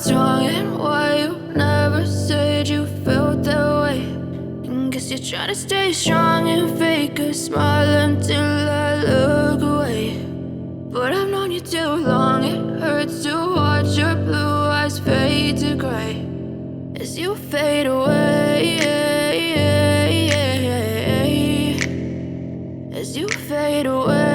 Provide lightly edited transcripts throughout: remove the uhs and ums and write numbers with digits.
what's wrong and why you never said you felt that way. And guess you're trying to stay strong and fake a smile until I look away. But I've known you too long, it hurts to watch your blue eyes fade to gray as you fade away, as you fade away.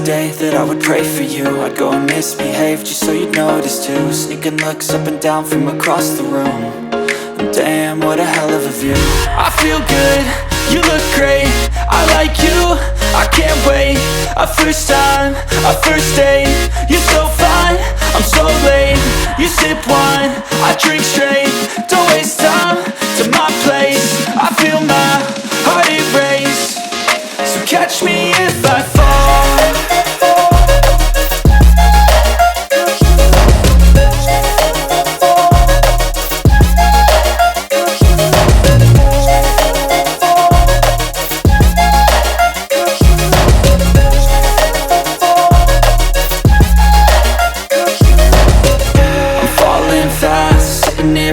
day that I would pray for you. I'd go and misbehave just so you'd notice too. Sneaking looks up and down from across the room. And damn, what a hell of a view. I feel good, you look great, I like you, I can't wait. A first time, a first date, you're so fine, I'm so late. You sip wine, I drink straight. Don't waste time to my place. I feel my heart erase. So catch me if I fall.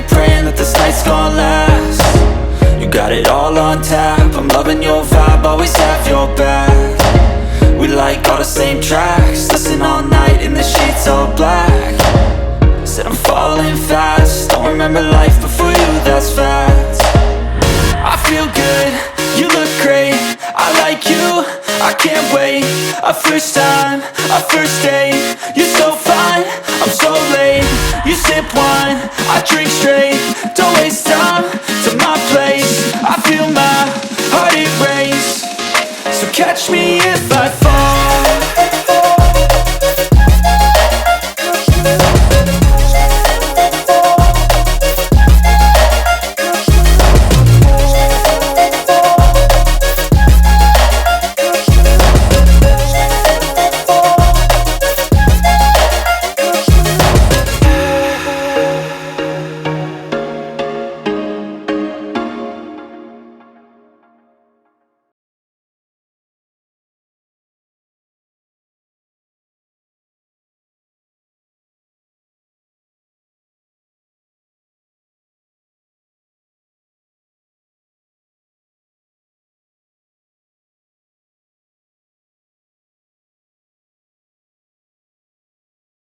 Praying that this night's gonna last. You got it all on tap, I'm loving your vibe, always have your back. We like all the same tracks, listen all night in the sheets all black. Said I'm falling fast, don't remember life before you, that's fact. I feel good, you look great, I like you, I can't wait. A first time, a first date, you're so fine, I'm so late. You sip wine, I drink straight. Don't waste time to my place. I feel my heart erase. So catch me if I